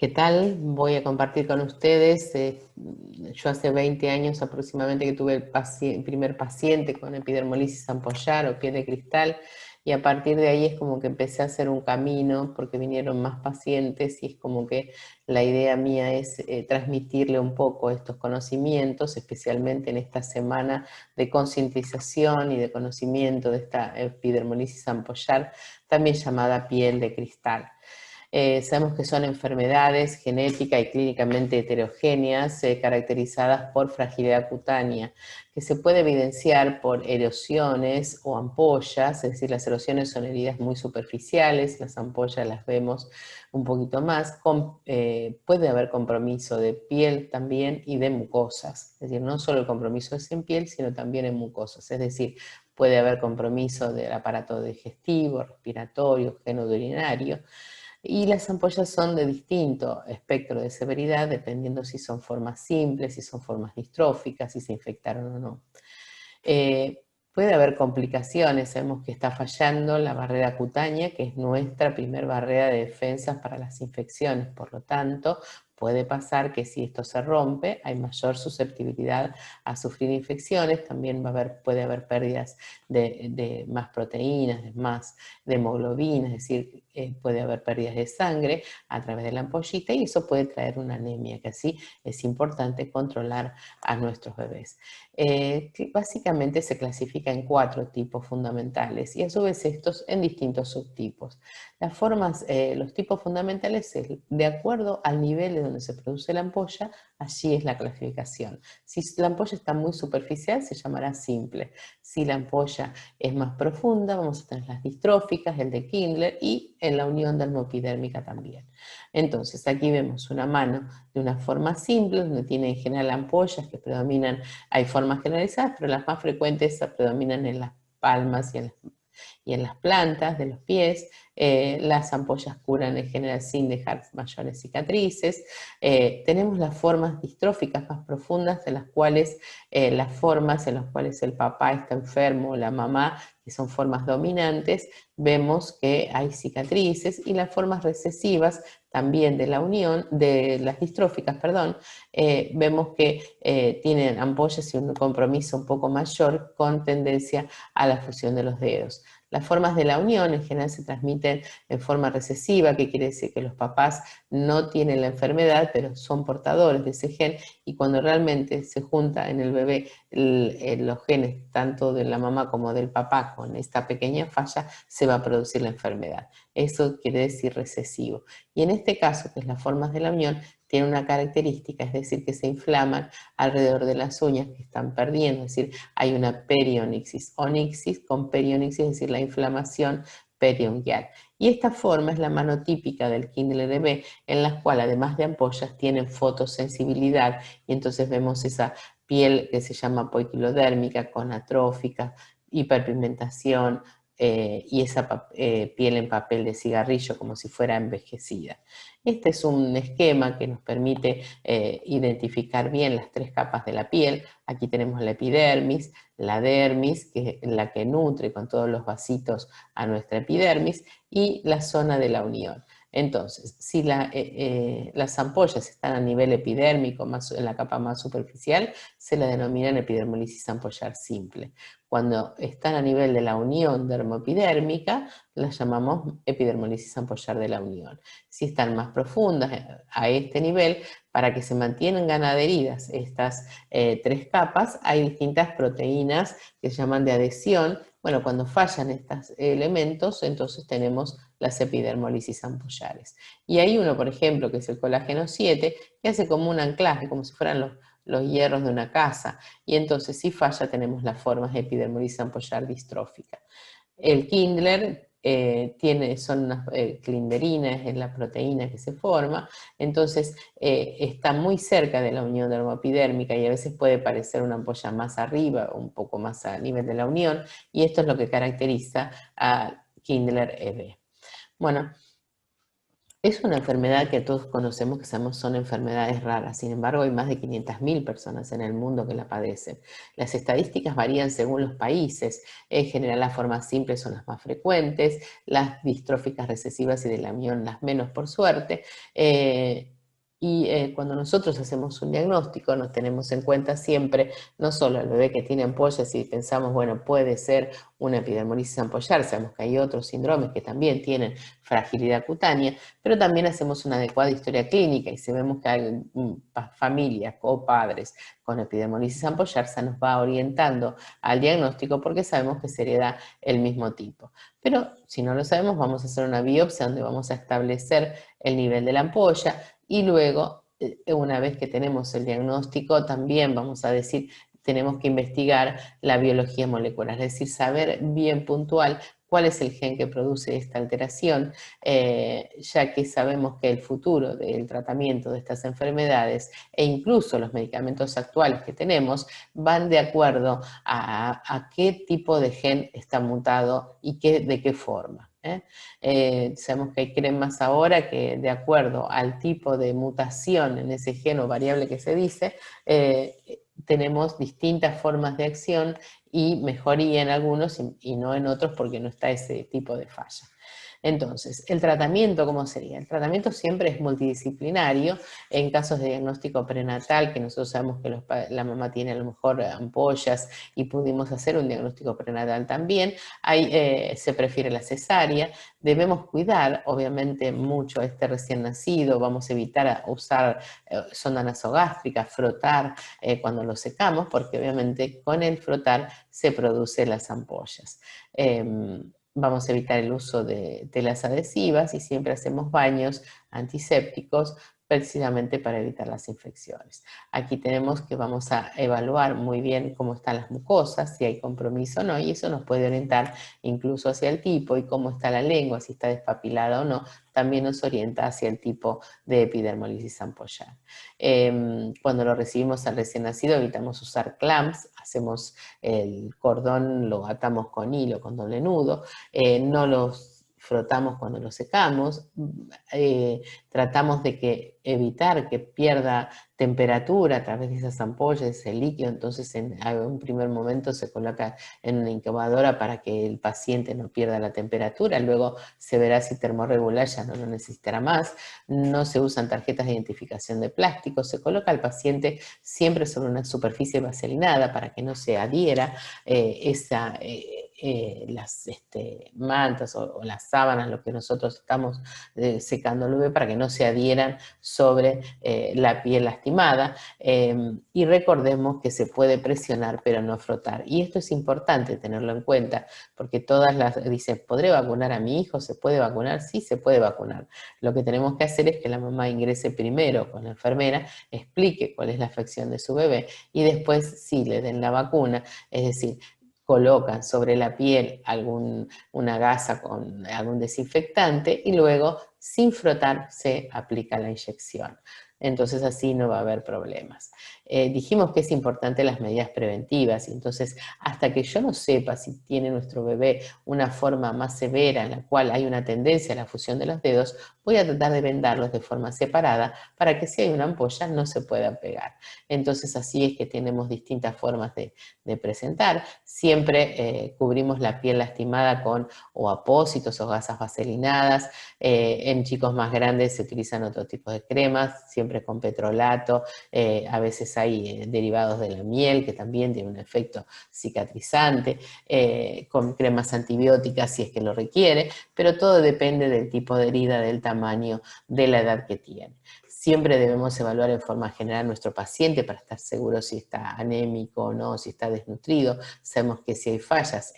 ¿Qué tal? Voy a compartir con ustedes. Yo hace 20 años aproximadamente que tuve el primer paciente con epidermolisis ampollar o piel de cristal, y a partir de ahí es como que empecé a hacer un camino porque vinieron más pacientes y es como que la idea mía es transmitirle un poco estos conocimientos, especialmente en esta semana de concientización y de conocimiento de esta epidermolisis ampollar, también llamada piel de cristal. Sabemos que son enfermedades genéticas y clínicamente heterogéneas, caracterizadas por fragilidad cutánea, que se puede evidenciar por erosiones o ampollas. Es decir, las erosiones son heridas muy superficiales, las ampollas las vemos un poquito más. Puede haber compromiso de piel también y de mucosas, es decir, no solo el compromiso es en piel, sino también en mucosas, es decir, puede haber compromiso del aparato digestivo, respiratorio, genourinario. Y las ampollas son de distinto espectro de severidad, dependiendo si son formas simples, si son formas distróficas, si se infectaron o no. Puede haber complicaciones, sabemos que está fallando la barrera cutánea, que es nuestra primer barrera de defensa para las infecciones. Por lo tanto, puede pasar que si esto se rompe, hay mayor susceptibilidad a sufrir infecciones. También puede haber pérdidas de más proteínas, de hemoglobina, es decir, puede haber pérdidas de sangre a través de la ampollita, y eso puede traer una anemia, que así es importante controlar a nuestros bebés. Que básicamente se clasifica en 4 tipos fundamentales y a su vez estos en distintos subtipos. Las formas, los tipos fundamentales, de acuerdo al nivel de donde se produce la ampolla, allí es la clasificación. Si la ampolla está muy superficial, se llamará simple. Si la ampolla es más profunda, vamos a tener las distróficas, el de Kindler, y en la unión dermopidérmica también. Entonces, aquí vemos una mano de una forma simple, donde tiene en general ampollas que predominan. Hay formas generalizadas, pero las más frecuentes predominan en las palmas y en las plantas de los pies. Las ampollas curan en general sin dejar mayores cicatrices. Tenemos las formas distróficas más profundas, de las cuales las formas en las cuales el papá está enfermo o la mamá, que son formas dominantes, vemos que hay cicatrices. Y las formas recesivas también de la unión, de las distróficas, perdón, vemos que tienen ampollas y un compromiso un poco mayor, con tendencia a la fusión de los dedos. Las formas de la unión en general se transmiten en forma recesiva, que quiere decir que los papás no tienen la enfermedad, pero son portadores de ese gen, y cuando realmente se junta en el bebé los genes tanto de la mamá como del papá con esta pequeña falla, se va a producir la enfermedad. Eso quiere decir recesivo. Y en este caso, que es las formas de la unión, tiene una característica, es decir, que se inflaman alrededor de las uñas que están perdiendo, es decir, hay una perionixis, onixis con perionixis, es decir, la inflamación periungual. Y esta forma es la mano típica del Kindler bebé, en la cual además de ampollas tienen fotosensibilidad, y entonces vemos esa piel que se llama poiquilodérmica, con atrófica, hiperpigmentación, y esa piel en papel de cigarrillo como si fuera envejecida. Este es un esquema que nos permite identificar bien las 3 capas de la piel. Aquí tenemos la epidermis, la dermis, que es la que nutre con todos los vasitos a nuestra epidermis, y la zona de la unión. Entonces, si las ampollas están a nivel epidérmico, en la capa más superficial, se la denominan epidermolisis ampollar simple. Cuando están a nivel de la unión dermopidérmica, las llamamos epidermolisis ampollar de la unión. Si están más profundas a este nivel, para que se mantengan adheridas estas 3 capas, hay distintas proteínas que se llaman de adhesión. Bueno, cuando fallan estos elementos, entonces tenemos las epidermolisis ampollares. Y hay uno, por ejemplo, que es el colágeno 7, que hace como un anclaje, como si fueran los hierros de una casa. Y entonces, si falla, tenemos las formas de epidermolisis ampollar distrófica. El Kindler son unas clinderinas, es la proteína que se forma, entonces está muy cerca de la unión dermopidérmica, y a veces puede parecer una ampolla más arriba o un poco más a nivel de la unión, y esto es lo que caracteriza a Kindler EB. Bueno, Es una enfermedad que todos conocemos, que sabemos son enfermedades raras. Sin embargo, hay más de 500.000 personas en el mundo que la padecen. Las estadísticas varían según los países. En general, las formas simples son las más frecuentes, las distróficas recesivas y del amión las menos, por suerte. Cuando nosotros hacemos un diagnóstico, nos tenemos en cuenta siempre no solo el bebé que tiene ampollas y pensamos, bueno, puede ser una epidermolisis ampollar, sabemos que hay otros síndromes que también tienen fragilidad cutánea, pero también hacemos una adecuada historia clínica y si vemos que hay familias o padres con epidermolisis ampollar, se nos va orientando al diagnóstico porque sabemos que se hereda el mismo tipo. Pero si no lo sabemos, vamos a hacer una biopsia donde vamos a establecer el nivel de la ampolla y luego, una vez que tenemos el diagnóstico, también vamos a decir, tenemos que investigar la biología molecular, es decir, saber bien puntual cuál es el gen que produce esta alteración, ya que sabemos que el futuro del tratamiento de estas enfermedades e incluso los medicamentos actuales que tenemos van de acuerdo a qué tipo de gen está mutado y de qué forma. Sabemos que hay cremas ahora que de acuerdo al tipo de mutación en ese gen o variable que se dice, tenemos distintas formas de acción y mejoría en algunos y no en otros porque no está ese tipo de falla. Entonces, ¿el tratamiento cómo sería? El tratamiento siempre es multidisciplinario. En casos de diagnóstico prenatal, que nosotros sabemos que la mamá tiene a lo mejor ampollas y pudimos hacer un diagnóstico prenatal también, se prefiere la cesárea. Debemos cuidar, obviamente, mucho a este recién nacido. Vamos a evitar usar sonda nasogástrica, frotar cuando lo secamos, porque obviamente con el frotar se producen las ampollas. Vamos a evitar el uso de telas adhesivas y siempre hacemos baños antisépticos precisamente para evitar las infecciones. Aquí tenemos que vamos a evaluar muy bien cómo están las mucosas, si hay compromiso o no, y eso nos puede orientar incluso hacia el tipo y cómo está la lengua, si está despapilada o no, también nos orienta hacia el tipo de epidermolisis ampollar. Cuando lo recibimos al recién nacido evitamos usar clamps, hacemos el cordón, lo atamos con hilo, con doble nudo, no los frotamos cuando los secamos, tratamos de evitar que pierda temperatura a través de esas ampollas, ese líquido, entonces en un primer momento se coloca en una incubadora para que el paciente no pierda la temperatura, luego se verá si termorregular ya no lo necesitará más, no se usan tarjetas de identificación de plástico, se coloca al paciente siempre sobre una superficie vaselinada para que no se adhiera las mantas o las sábanas, lo que nosotros estamos secando al bebé para que no se adhieran sobre la piel lastimada y recordemos que se puede presionar pero no frotar y esto es importante tenerlo en cuenta porque todas dicen, ¿podré vacunar a mi hijo? ¿Se puede vacunar? Sí, se puede vacunar. Lo que tenemos que hacer es que la mamá ingrese primero con la enfermera, explique cuál es la afección de su bebé y después sí le den la vacuna, es decir, colocan sobre la piel una gasa con algún desinfectante y luego, sin frotar, se aplica la inyección. Entonces así no va a haber problemas. Dijimos que es importante las medidas preventivas, entonces hasta que yo no sepa si tiene nuestro bebé una forma más severa en la cual hay una tendencia a la fusión de los dedos, voy a tratar de vendarlos de forma separada para que si hay una ampolla no se pueda pegar. Entonces así es que tenemos distintas formas de presentar. Siempre cubrimos la piel lastimada con o apósitos o gasas vaselinadas. En chicos más grandes se utilizan otro tipo de cremas, siempre con petrolato. A veces hay derivados de la miel que también tiene un efecto cicatrizante, con cremas antibióticas si es que lo requiere, pero todo depende del tipo de herida, del tamaño, de la edad que tiene. Siempre debemos evaluar en forma general a nuestro paciente para estar seguros si está anémico o no, si está desnutrido. Sabemos que si hay fallas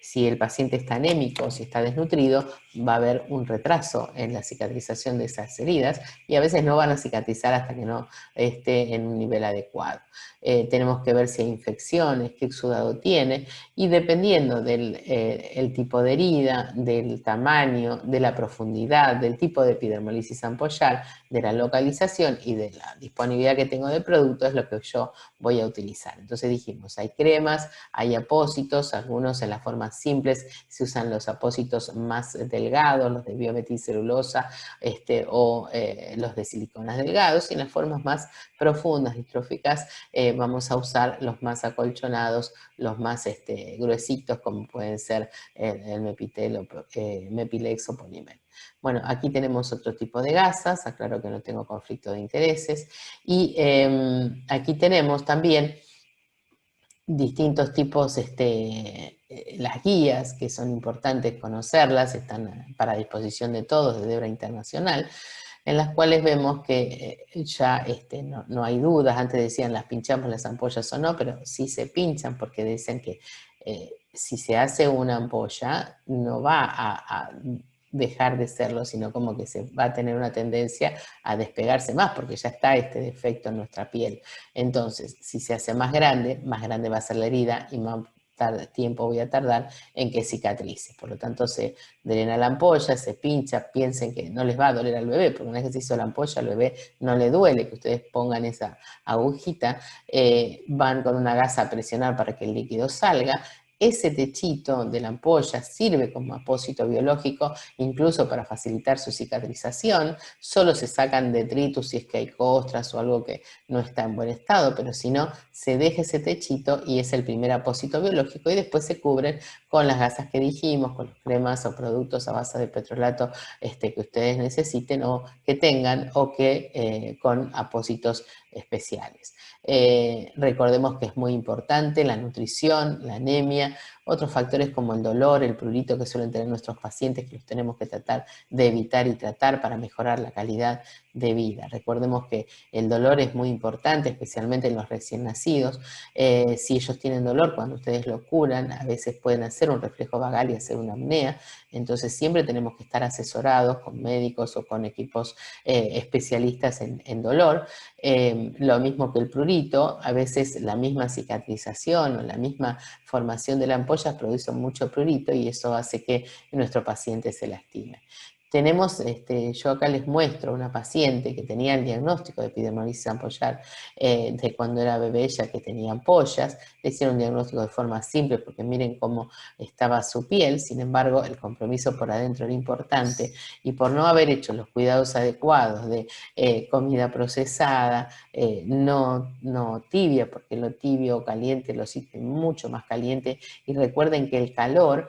si el paciente está anémico o si está desnutrido, va a haber un retraso en la cicatrización de esas heridas y a veces no van a cicatrizar hasta que no esté en un nivel adecuado. Tenemos que ver si hay infecciones, qué exudado tiene y dependiendo del el tipo de herida, del tamaño, de la profundidad, del tipo de epidermolisis ampollar, lugar, de la localización y de la disponibilidad que tengo de producto es lo que yo voy a utilizar. Entonces dijimos, hay cremas, hay apósitos, algunos en las formas simples se usan los apósitos más delgados, los de biometilcelulosa o los de siliconas delgados, y en las formas más profundas, distróficas, vamos a usar los más acolchonados, los más gruesitos, como pueden ser el Mepilex o Polimer. Bueno, aquí tenemos otro tipo de gasas, aclaro que no tengo conflicto de intereses, y aquí tenemos también distintos tipos, las guías, que son importantes conocerlas, están para disposición de todos de Debra Internacional, en las cuales vemos que ya no hay dudas. Antes decían las pinchamos las ampollas o no, pero sí se pinchan, porque dicen que si se hace una ampolla no va a dejar de serlo, sino como que se va a tener una tendencia a despegarse más, porque ya está este defecto en nuestra piel. Entonces, si se hace más grande va a ser la herida y más tiempo voy a tardar en que cicatrice. Por lo tanto, se drena la ampolla, se pincha, piensen que no les va a doler al bebé, porque una vez que se hizo la ampolla al bebé no le duele que ustedes pongan esa agujita, van con una gasa a presionar para que el líquido salga. Ese techito de la ampolla sirve como apósito biológico, incluso para facilitar su cicatrización. Solo se sacan detritus si es que hay costras o algo que no está en buen estado, pero si no, se deja ese techito y es el primer apósito biológico, y después se cubren con las gasas que dijimos, con los cremas o productos a base de petrolato que ustedes necesiten o que tengan, o que con apósitos especiales. Recordemos que es muy importante la nutrición, la anemia, otros factores como el dolor, el prurito que suelen tener nuestros pacientes, que los tenemos que tratar de evitar y tratar para mejorar la calidad de vida. Recordemos que el dolor es muy importante, especialmente en los recién nacidos. Si ellos tienen dolor, cuando ustedes lo curan, a veces pueden hacer un reflejo vagal y hacer una apnea. Entonces siempre tenemos que estar asesorados con médicos o con equipos especialistas en dolor. Lo mismo que el prurito, a veces la misma cicatrización o la misma formación de la ampolla produce mucho prurito, y eso hace que nuestro paciente se lastime. Tenemos, yo acá les muestro una paciente que tenía el diagnóstico de epidermolisis ampollar de cuando era bebé, ya que tenía ampollas. Le hicieron un diagnóstico de forma simple, porque miren cómo estaba su piel. Sin embargo, el compromiso por adentro era importante, y por no haber hecho los cuidados adecuados de comida procesada, no tibia, porque lo tibio o caliente lo siente mucho más caliente, y recuerden que el calor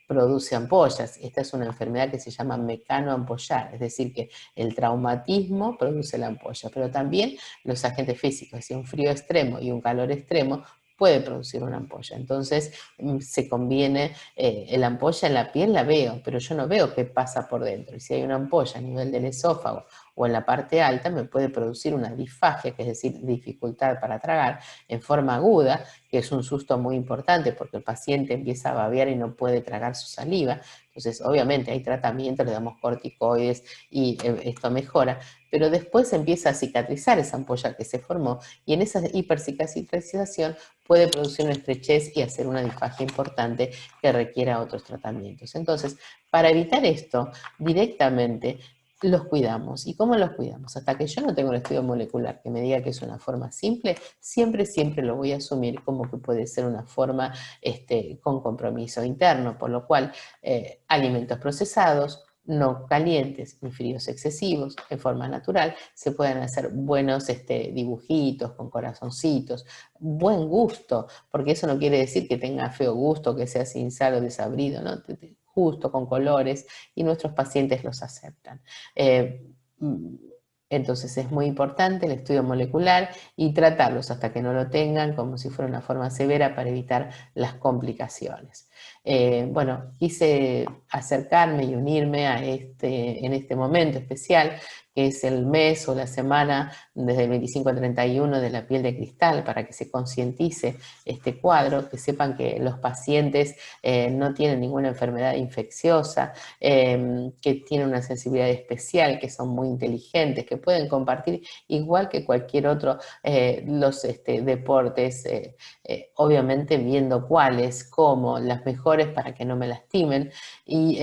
produce ampollas. Esta es una enfermedad que se llama mecanoampollar, es decir, que el traumatismo produce la ampolla, pero también los agentes físicos, si un frío extremo y un calor extremo puede producir una ampolla. Entonces se conviene, la ampolla en la piel la veo, pero yo no veo qué pasa por dentro. Y si hay una ampolla a nivel del esófago o en la parte alta, me puede producir una disfagia, que es decir, dificultad para tragar en forma aguda, que es un susto muy importante, porque el paciente empieza a babear y no puede tragar su saliva. Entonces, obviamente hay tratamiento, le damos corticoides y esto mejora, pero después empieza a cicatrizar esa ampolla que se formó, y en esa hipercicatrización puede producir una estrechez y hacer una disfagia importante que requiera otros tratamientos. Entonces, para evitar esto, directamente los cuidamos. ¿Y cómo los cuidamos? Hasta que yo no tengo un estudio molecular que me diga que es una forma simple, siempre lo voy a asumir como que puede ser una forma con compromiso interno, por lo cual alimentos procesados, no calientes ni fríos excesivos, en forma natural, se pueden hacer buenos dibujitos con corazoncitos, buen gusto, porque eso no quiere decir que tenga feo gusto, que sea sin sal o desabrido, ¿no? Justo, con colores, y nuestros pacientes los aceptan. Eh, entonces es muy importante el estudio molecular y tratarlos hasta que no lo tengan, como si fuera una forma severa, para evitar las complicaciones. Bueno, quise acercarme y unirme a en este momento especial, que es el mes o la semana desde el 25 al 31 de la piel de cristal, para que se concientice este cuadro, que sepan que los pacientes no tienen ninguna enfermedad infecciosa, que tienen una sensibilidad especial, que son muy inteligentes, que pueden compartir igual que cualquier otro los deportes, obviamente viendo cuáles, cómo, las mejores para que no me lastimen, y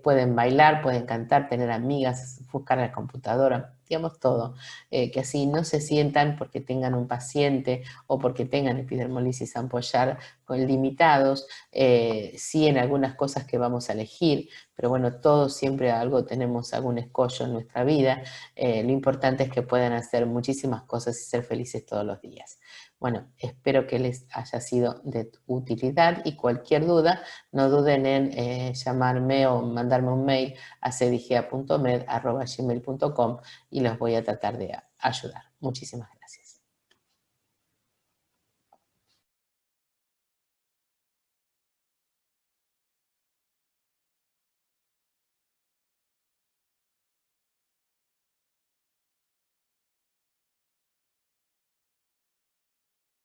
pueden bailar, pueden cantar, tener amigas, buscar en la computadora, digamos todo, que así no se sientan porque tengan un paciente o porque tengan epidermolisis ampollar con limitados, sí en algunas cosas que vamos a elegir, pero bueno, todos siempre algo tenemos algún escollo en nuestra vida, lo importante es que puedan hacer muchísimas cosas y ser felices todos los días. Bueno, espero que les haya sido de utilidad y cualquier duda, no duden en llamarme o mandarme un mail a cedigea.med@gmail.com y los voy a tratar de ayudar. Muchísimas gracias.